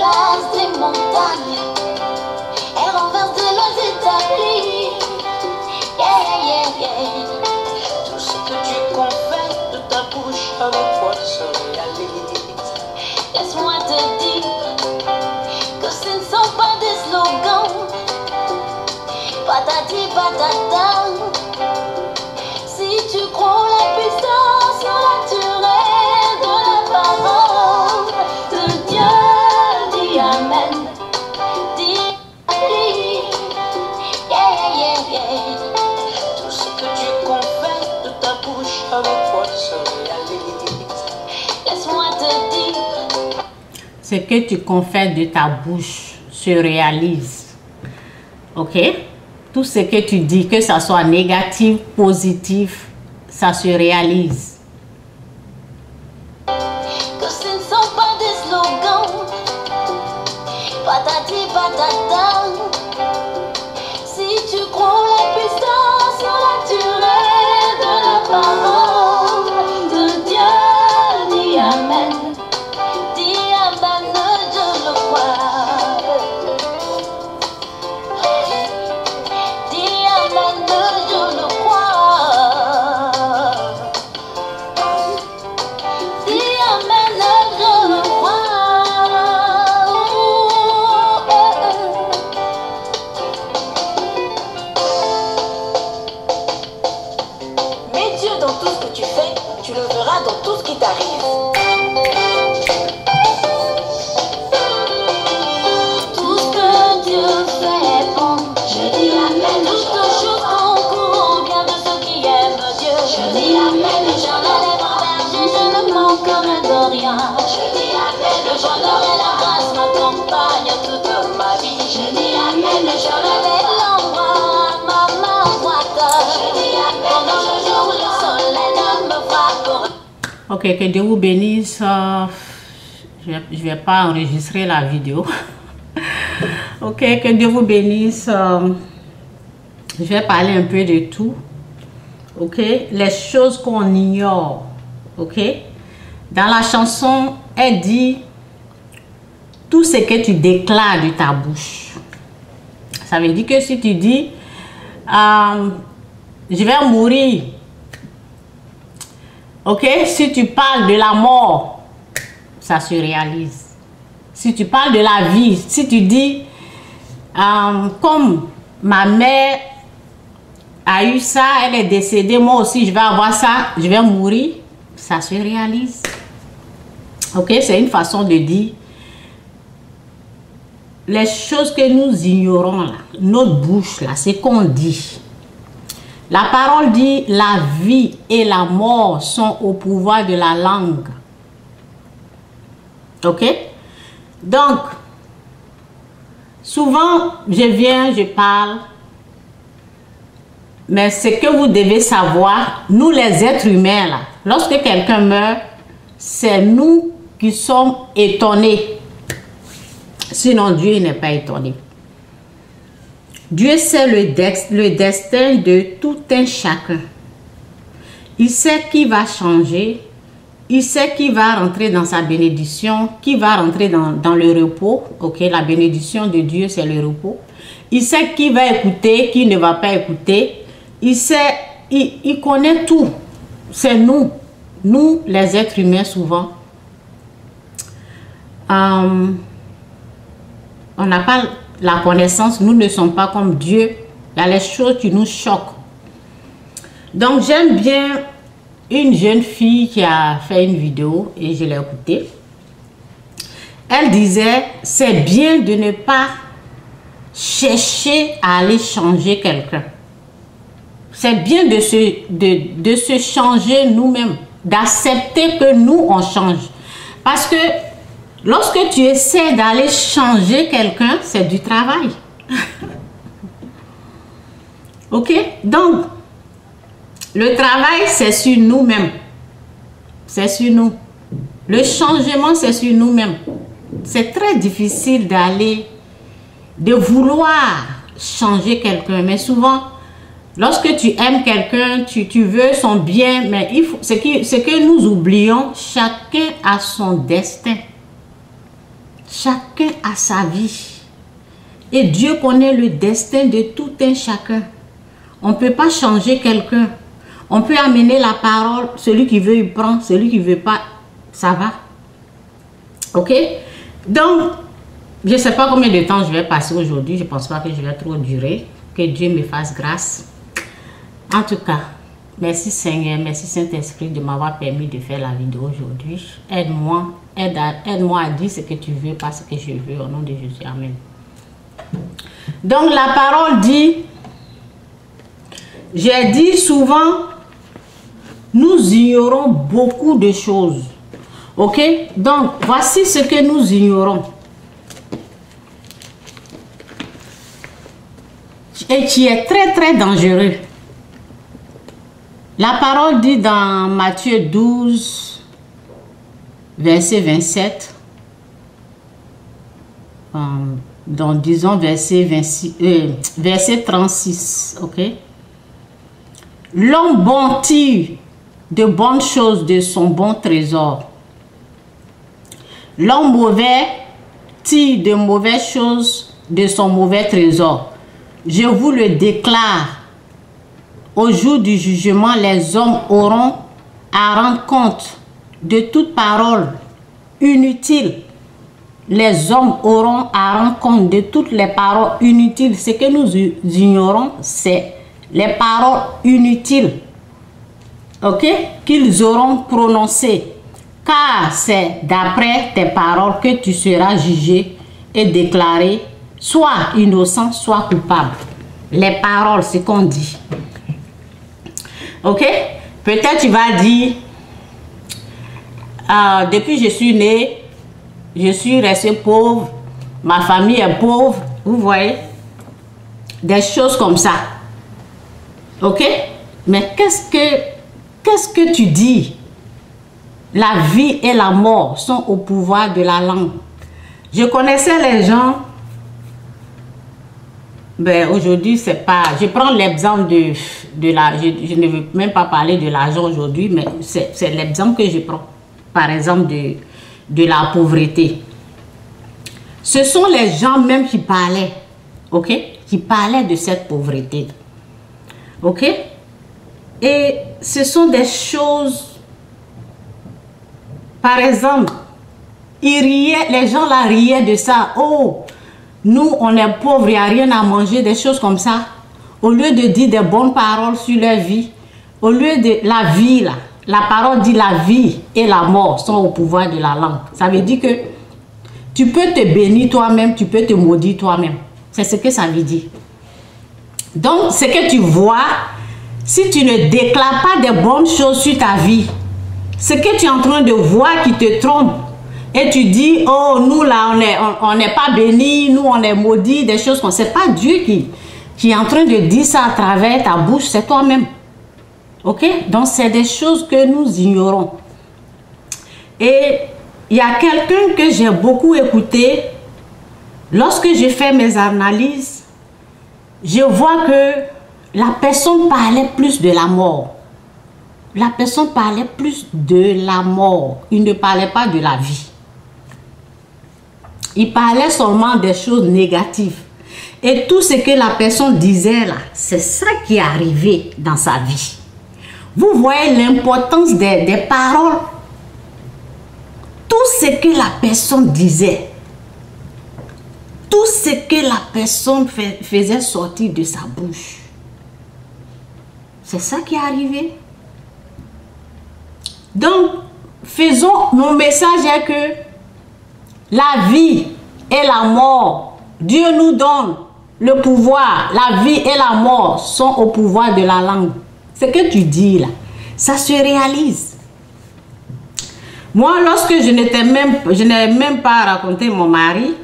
déplace des montagnes et renverse de lois établies. Yeah, yeah, yeah. Tout ce que tu confesses de ta bouche avec toi se réalise. Laisse-moi te dire que ce ne sont pas des slogans. Patati patata. Si tu crois la puissance naturelle de la parole de Dieu, dis Amen. Dis oui. Yeah, yeah, yeah. Tout ce que tu confesses de ta bouche avec toi se réalise. Laisse-moi te dire. Ce que tu confesses de ta bouche se réalise. Ok? Tout ce que tu dis, que ça soit négatif, positif, ça se réalise. Que ce ne sont pas des slogans. Patati patata. Si tu crois la puissance naturelle de la parole de Dieu, dis Amen. Dis Amen, je le crois. Dis Amen, je le crois. Dis Amen, je le crois. Mets Dieu dans tout ce que tu fais, tu le verras dans tout ce qui t'arrive. Tout ce que Dieu fait est bon. Je dis Amen. Toutes choses concourent au bien de ceux qui aiment Dieu. Je dis Amen. J'en ai les bras bergers, je ne manquerai de rien. Je dis Amen. Le bonheur et la grâce m'accompagnent toute ma vie. Je dis Amen. Je réveille l'ombre à ma main droite. Je dis Amen. Pendant le jour où le soleil ne me frappera. Ok, que Dieu vous bénisse. Je vais pas enregistrer la vidéo. Ok, que Dieu vous bénisse. Je vais parler un peu de tout. Ok, les choses qu'on ignore. Ok, dans la chanson, elle dit tout ce que tu déclares de ta bouche. Ça veut dire que si tu dis je vais mourir. Ok, si tu parles de la mort, ça se réalise. Si tu parles de la vie, si tu dis, comme ma mère a eu ça, elle est décédée, moi aussi je vais avoir ça, je vais mourir, ça se réalise. Ok, c'est une façon de dire les choses que nous ignorons là, notre bouche là, c'est qu'on dit. La parole dit, la vie et la mort sont au pouvoir de la langue. Ok? Donc, souvent, je viens, je parle, mais ce que vous devez savoir, nous les êtres humains, là, lorsque quelqu'un meurt, c'est nous qui sommes étonnés. Sinon, Dieu n'est pas étonné. Dieu sait le destin de tout un chacun. Il sait qui va changer. Il sait qui va rentrer dans sa bénédiction, qui va rentrer dans le repos. Ok, la bénédiction de Dieu, c'est le repos. Il sait qui va écouter, qui ne va pas écouter. Il sait, il connaît tout. C'est nous les êtres humains souvent. On n'a pas la connaissance, nous ne sommes pas comme Dieu. Il y a les choses qui nous choquent. Donc j'aime bien une jeune fille qui a fait une vidéo et je l'ai écoutée. Elle disait, c'est bien de ne pas chercher à aller changer quelqu'un. C'est bien de se changer nous-mêmes, d'accepter que nous on change. Parce que lorsque tu essaies d'aller changer quelqu'un, c'est du travail. Ok? Donc, le travail, c'est sur nous-mêmes. C'est sur nous. Le changement, c'est sur nous-mêmes. C'est très difficile de vouloir changer quelqu'un. Mais souvent, lorsque tu aimes quelqu'un, tu veux son bien, mais ce que nous oublions, chacun a son destin. chacun a sa vie. Et Dieu connaît le destin de tout un chacun. On ne peut pas changer quelqu'un. On peut amener la parole, celui qui veut, il prend, celui qui ne veut pas, ça va. Ok? Donc, je ne sais pas combien de temps je vais passer aujourd'hui. Je ne pense pas que je vais trop durer. Que Dieu me fasse grâce. En tout cas, merci Seigneur, merci Saint-Esprit de m'avoir permis de faire la vidéo aujourd'hui. Aide-moi, aide-moi à dire ce que tu veux, pas ce que je veux, au nom de Jésus. Amen. Donc, la parole dit, j'ai dit souvent, nous ignorons beaucoup de choses. Ok? Donc, voici ce que nous ignorons. Et qui est très très dangereux. La parole dit dans Matthieu 12, verset 27, donc disons verset 36, ok? L'homme bon tire de bonnes choses de son bon trésor. L'homme mauvais tire de mauvaises choses de son mauvais trésor. Je vous le déclare, au jour du jugement, les hommes auront à rendre compte de toute parole inutile. Les hommes auront à rendre compte de toutes les paroles inutiles. Ce que nous ignorons, c'est les paroles inutiles, ok, qu'ils auront prononcées. Car c'est d'après tes paroles que tu seras jugé et déclaré soit innocent, soit coupable. Les paroles, c'est qu'on dit. Ok? Peut-être tu vas dire, depuis que je suis née, je suis restée pauvre, ma famille est pauvre, vous voyez? Des choses comme ça. Ok? Mais qu'est-ce que tu dis? La vie et la mort sont au pouvoir de la langue. Je connaissais les gens. Ben, aujourd'hui, c'est pas... Je prends l'exemple de la... Je ne veux même pas parler de l'argent aujourd'hui, mais c'est l'exemple que je prends. Par exemple, de la pauvreté. Ce sont les gens même qui parlaient, ok? Qui parlaient de cette pauvreté. Ok? Et ce sont des choses... Par exemple, ils riaient, les gens là riaient de ça. Oh, nous, on est pauvres, il n'y a rien à manger, des choses comme ça. Au lieu de dire des bonnes paroles sur leur vie, au lieu de la vie, là, la parole dit la vie et la mort sont au pouvoir de la langue. Ça veut dire que tu peux te bénir toi-même, tu peux te maudire toi-même. C'est ce que ça veut dire. Donc, ce que tu vois, si tu ne déclares pas de bonnes choses sur ta vie, ce que tu es en train de voir qui te trompe, et tu dis, oh, nous là, on n'est pas bénis, nous on est maudits, des choses comme ça. C'est pas Dieu qui est en train de dire ça à travers ta bouche, c'est toi-même. Ok? Donc, c'est des choses que nous ignorons. Et il y a quelqu'un que j'ai beaucoup écouté. Lorsque je fais mes analyses, je vois que la personne parlait plus de la mort. La personne parlait plus de la mort. Il ne parlait pas de la vie. Il parlait seulement des choses négatives. Et tout ce que la personne disait là, c'est ça qui est arrivé dans sa vie. Vous voyez l'importance des paroles. Tout ce que la personne disait, tout ce que la personne faisait sortir de sa bouche, c'est ça qui est arrivé. Donc, mon message est que la vie et la mort, Dieu nous donne le pouvoir. La vie et la mort sont au pouvoir de la langue. Ce que tu dis là, ça se réalise. Moi, lorsque je n'ai même pas raconté mon mari,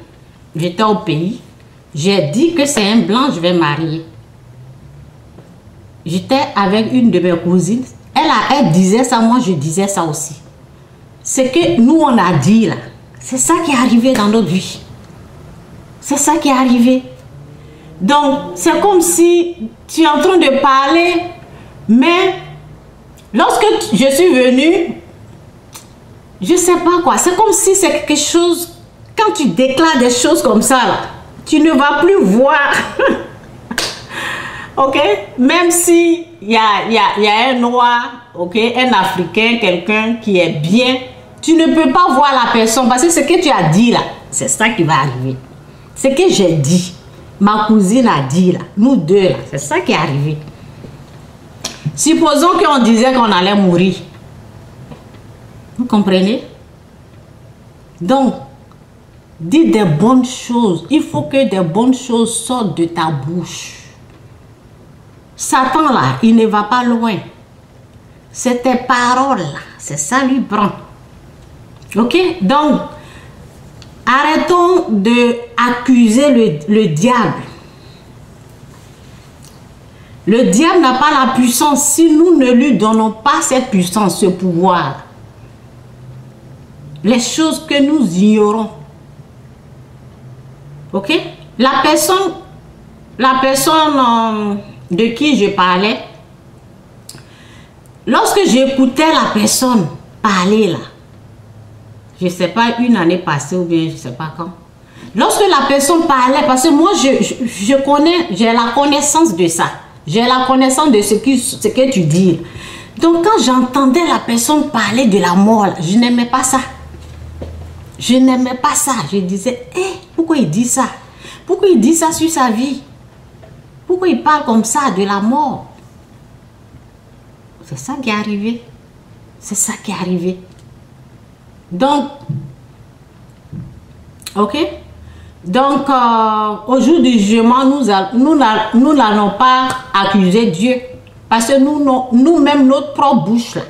j'étais au pays, j'ai dit que c'est un blanc, je vais marier. J'étais avec une de mes cousines. Elle disait ça, moi je disais ça aussi. Ce que nous on a dit là, c'est ça qui est arrivé dans notre vie. C'est ça qui est arrivé. Donc, c'est comme si tu es en train de parler, mais lorsque je suis venue, je ne sais pas quoi, c'est comme si c'est quelque chose, quand quand tu déclares des choses comme ça, là, tu ne vas plus voir. Ok? Même si il y a un noir, ok, un africain, quelqu'un qui est bien, tu ne peux pas voir la personne parce que ce que tu as dit là, c'est ça qui va arriver. Ce que j'ai dit, ma cousine a dit là, nous deux là, c'est ça qui est arrivé. Supposons qu'on disait qu'on allait mourir. Vous comprenez? Donc, dis des bonnes choses. Il faut que des bonnes choses sortent de ta bouche. Satan là, il ne va pas loin. C'est tes paroles là, c'est ça lui prend. Ok? Donc, arrêtons d'accuser le diable. Le diable n'a pas la puissance si nous ne lui donnons pas cette puissance, ce pouvoir. Les choses que nous ignorons. Ok? La personne de qui je parlais, lorsque j'écoutais la personne parler là, je ne sais pas, une année passée ou bien je ne sais pas quand, lorsque la personne parlait, parce que moi je connais, j'ai la connaissance de ça, j'ai la connaissance de ce que tu dis. Donc quand j'entendais la personne parler de la mort, là, je n'aimais pas ça. Je n'aimais pas ça. Je disais, pourquoi il dit ça? Pourquoi il dit ça sur sa vie? Pourquoi il parle comme ça de la mort? C'est ça qui est arrivé. C'est ça qui est arrivé. Donc, ok? Donc, au jour du jugement, nous n'allons pas accuser Dieu. Parce que nous-mêmes, notre propre bouche, là,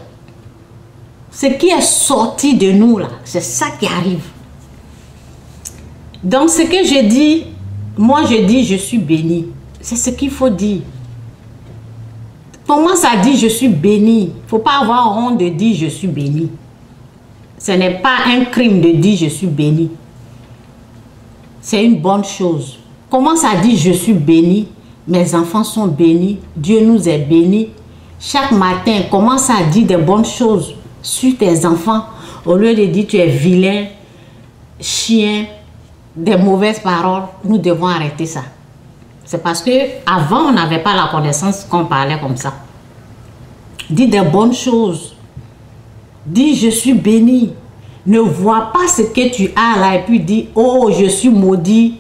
ce qui est sorti de nous, là, c'est ça qui arrive. Donc, ce que je dis, moi, je dis, je suis béni. C'est ce qu'il faut dire. Comment ça dit, je suis béni? Il ne faut pas avoir honte de dire, je suis béni. Ce n'est pas un crime de dire, je suis béni. C'est une bonne chose. Comment ça dit, je suis béni? Mes enfants sont bénis. Dieu nous est bénis. Chaque matin, commence à dire des bonnes choses sur tes enfants. Au lieu de dire, tu es vilain, chien, des mauvaises paroles. Nous devons arrêter ça. C'est parce que avant on n'avait pas la connaissance qu'on parlait comme ça. Dis des bonnes choses. Dis, je suis béni. Ne vois pas ce que tu as là et puis dis, oh, je suis maudit.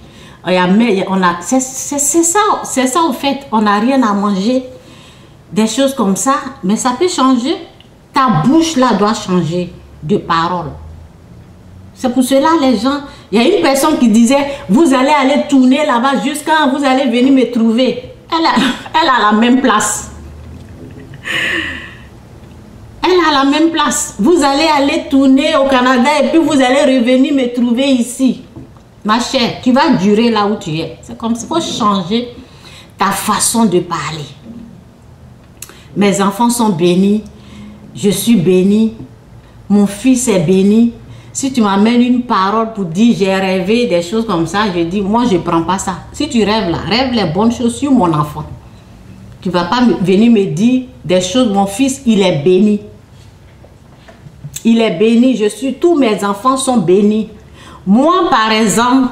C'est ça au fait, on n'a rien à manger. Des choses comme ça, mais ça peut changer. Ta bouche là doit changer de parole. C'est pour cela les gens, il y a une personne qui disait, vous allez aller tourner là-bas jusqu'à vous allez venir me trouver. Elle a la même place. Elle a la même place. Vous allez aller tourner au Canada et puis vous allez revenir me trouver ici. Ma chère, tu vas durer là où tu es. C'est comme ça, il faut changer ta façon de parler. Mes enfants sont bénis. Je suis béni. Mon fils est béni. Si tu m'amènes une parole pour dire j'ai rêvé des choses comme ça, je dis moi je ne prends pas ça. Si tu rêves là, rêve les bonnes choses sur mon enfant. Tu ne vas pas venir me dire des choses. Mon fils, il est béni. Il est béni. Tous mes enfants sont bénis. Moi, par exemple,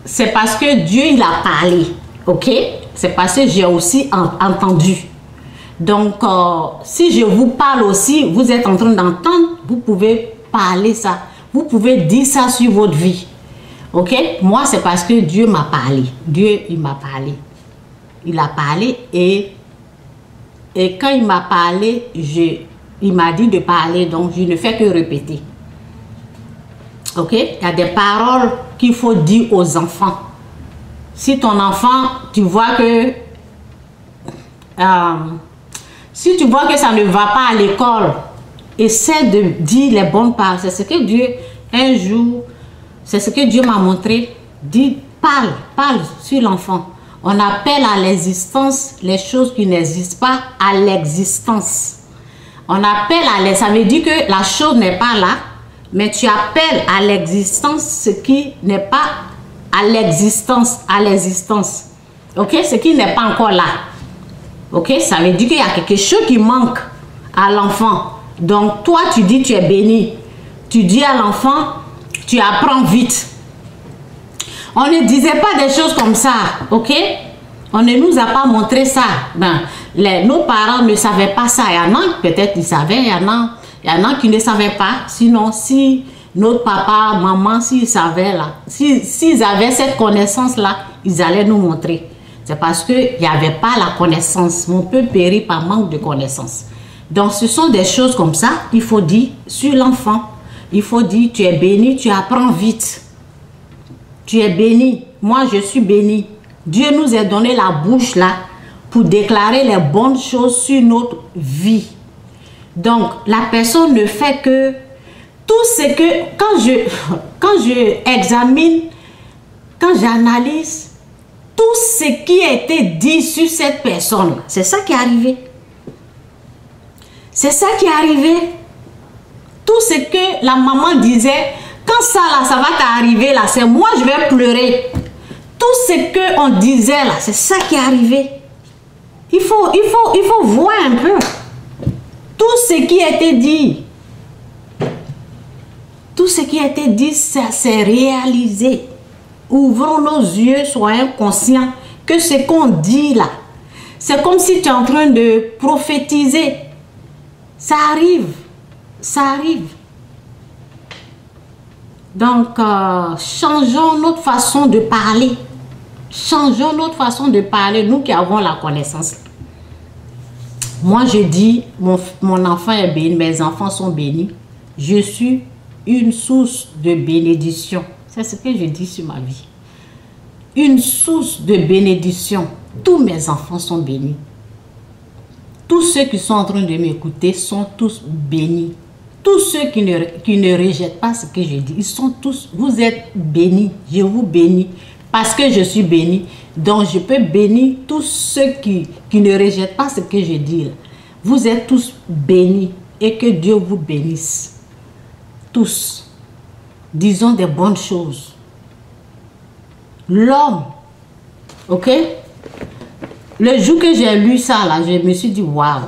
c'est parce que Dieu, il a parlé. Ok? C'est parce que j'ai aussi entendu. Donc, si je vous parle aussi, vous êtes en train d'entendre, vous pouvez parler ça. Vous pouvez dire ça sur votre vie. Ok? Moi, c'est parce que Dieu m'a parlé. Dieu, il m'a parlé. Il a parlé et quand il m'a parlé, il m'a dit de parler, donc je ne fais que répéter. Ok? Il y a des paroles qu'il faut dire aux enfants. Si ton enfant, tu vois que si tu vois que ça ne va pas à l'école, essaie de dire les bonnes paroles. C'est ce que Dieu, un jour, c'est ce que Dieu m'a montré. Dis, parle sur l'enfant. On appelle à l'existence les choses qui n'existent pas à l'existence. On appelle ça veut dire que la chose n'est pas là, mais tu appelles à l'existence ce qui n'est pas à l'existence, ok, ce qui n'est pas encore là, ok, ça veut dire qu'il y a quelque chose qui manque à l'enfant. Donc toi tu dis tu es béni, tu dis à l'enfant tu apprends vite. On ne disait pas des choses comme ça, ok? On ne nous a pas montré ça. Ben, nos parents ne savaient pas ça. Il y en a, peut-être ils savaient, il y en a qui ne savaient pas. Sinon, si notre papa, maman, s'ils savaient là, s'ils avaient cette connaissance-là, ils allaient nous montrer. C'est parce qu'il n'y avait pas la connaissance. Mon peuple périt par manque de connaissance. Donc, ce sont des choses comme ça, il faut dire, sur l'enfant. Il faut dire, tu es béni, tu apprends vite. Tu es béni. Moi, je suis béni. Dieu nous a donné la bouche là pour déclarer les bonnes choses sur notre vie. Donc, la personne ne fait que tout ce que, quand je examine, quand j'analyse, tout ce qui a été dit sur cette personne, c'est ça qui est arrivé. C'est ça qui est arrivé. Tout ce que la maman disait, quand ça là, ça va t'arriver là, c'est moi je vais pleurer. Tout ce qu'on disait là, c'est ça qui est arrivé. Il faut voir un peu. Tout ce qui a été dit. Tout ce qui a été dit, ça s'est réalisé. Ouvrons nos yeux, soyons conscients que ce qu'on dit là, c'est comme si tu es en train de prophétiser. Ça arrive. Ça arrive. Donc, changeons notre façon de parler. Changeons notre façon de parler, nous qui avons la connaissance. Moi, je dis, mon enfant est béni, mes enfants sont bénis. Je suis une source de bénédiction. C'est ce que je dis sur ma vie. Une source de bénédiction. Tous mes enfants sont bénis. Tous ceux qui sont en train de m'écouter sont tous bénis. Tous ceux qui ne rejettent pas ce que je dis, ils sont tous, vous êtes bénis. Je vous bénis parce que je suis béni. Donc je peux bénir tous ceux qui ne rejettent pas ce que je dis. Là. Vous êtes tous bénis et que Dieu vous bénisse. Tous. Disons des bonnes choses. L'homme, ok? Le jour que j'ai lu ça, là, je me suis dit, waouh.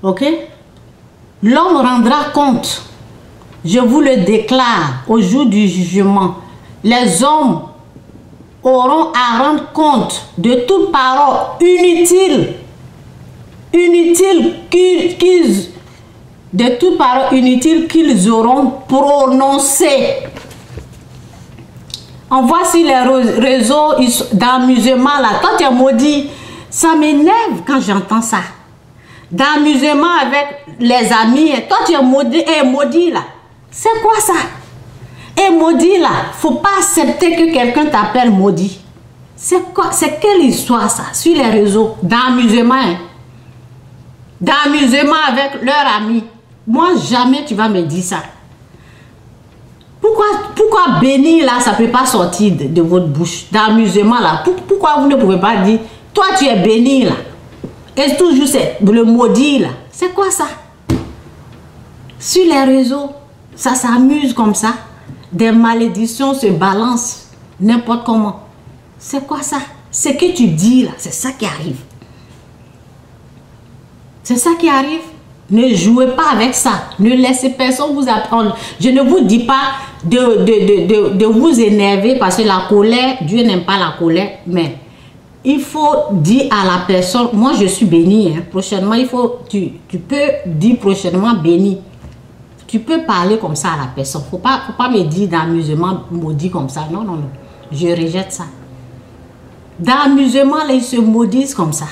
Ok? L'homme rendra compte. Je vous le déclare au jour du jugement. Les hommes auront à rendre compte de toute parole inutile. De toute parole inutile qu'ils auront prononcée. On voit sur les réseaux d'amusement là, toi tu es maudit. Ça m'énerve quand j'entends ça. D'amusement avec les amis, toi tu es maudit là. C'est quoi ça? Et maudit là, faut pas accepter que quelqu'un t'appelle maudit. C'est quoi? C'est quelle histoire ça? Sur les réseaux d'amusement. Hein? D'amusement avec leurs amis. Moi jamais tu vas me dire ça. Pourquoi bénir là, ça ne peut pas sortir de votre bouche, d'amusement là? Pourquoi vous ne pouvez pas dire, toi tu es béni là? Et toujours c'est le maudit là. C'est quoi ça? Sur les réseaux, ça s'amuse comme ça. Des malédictions se balancent n'importe comment. C'est quoi ça? Ce que tu dis là, c'est ça qui arrive. C'est ça qui arrive. Ne jouez pas avec ça. Ne laissez personne vous apprendre. Je ne vous dis pas de vous énerver parce que la colère, Dieu n'aime pas la colère. Mais il faut dire à la personne, moi je suis béni. Hein. Prochainement, tu peux dire prochainement béni. Tu peux parler comme ça à la personne. Faut pas me dire d'amusement maudit comme ça. Non, non, non. Je rejette ça. D'amusement, là, ils se maudissent comme ça.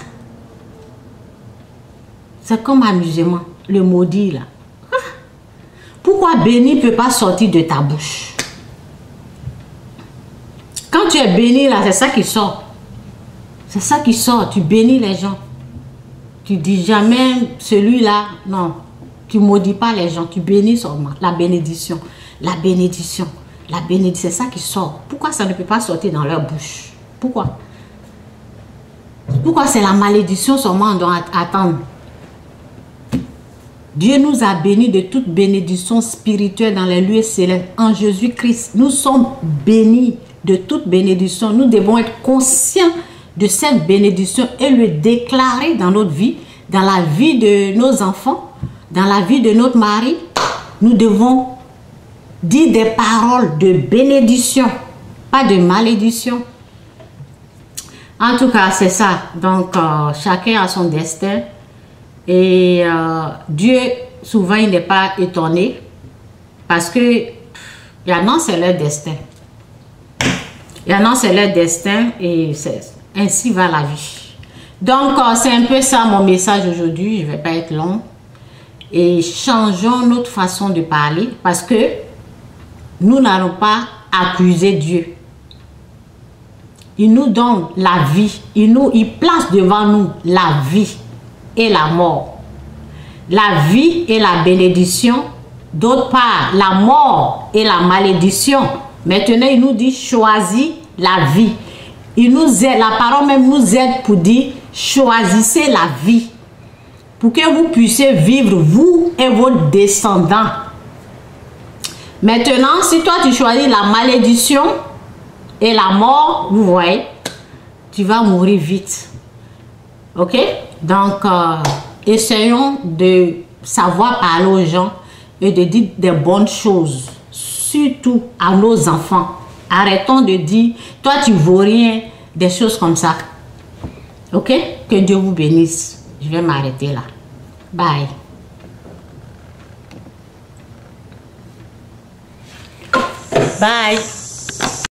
C'est comme amusement. Le maudit là. Ah. Pourquoi béni ne peut pas sortir de ta bouche? Quand tu es béni là, c'est ça qui sort. C'est ça qui sort. Tu bénis les gens. Tu dis jamais celui-là. Non. Tu maudis pas les gens. Tu bénis seulement. La bénédiction. La bénédiction. La bénédiction. C'est ça qui sort. Pourquoi ça ne peut pas sortir dans leur bouche? Pourquoi? Pourquoi c'est la malédiction seulement on doit attendre? Dieu nous a bénis de toute bénédiction spirituelle dans les lieux célestes en Jésus-Christ. Nous sommes bénis de toute bénédiction. Nous devons être conscients de cette bénédiction et le déclarer dans notre vie, dans la vie de nos enfants, dans la vie de notre mari. Nous devons Dis des paroles de bénédiction, pas de malédiction. En tout cas, c'est ça. Donc, chacun a son destin. Et Dieu, souvent, il n'est pas étonné. Parce que, il y en a, c'est leur destin. Il y en a, c'est leur destin. Et ainsi va la vie. Donc, c'est un peu ça mon message aujourd'hui. Je ne vais pas être long. Et changeons notre façon de parler. Parce que nous n'allons pas accuser Dieu. Il nous donne la vie. Il place devant nous la vie et la mort. La vie et la bénédiction. D'autre part, la mort et la malédiction. Maintenant, il nous dit choisis la vie. Il nous aide, la parole même nous aide pour dire choisissez la vie. Pour que vous puissiez vivre, vous et vos descendants. Maintenant, si toi tu choisis la malédiction et la mort, vous voyez, tu vas mourir vite. Ok? Donc, essayons de savoir parler aux gens et de dire des bonnes choses, surtout à nos enfants. Arrêtons de dire, toi tu vaux rien, des choses comme ça. Ok? Que Dieu vous bénisse. Je vais m'arrêter là. Bye. Bye.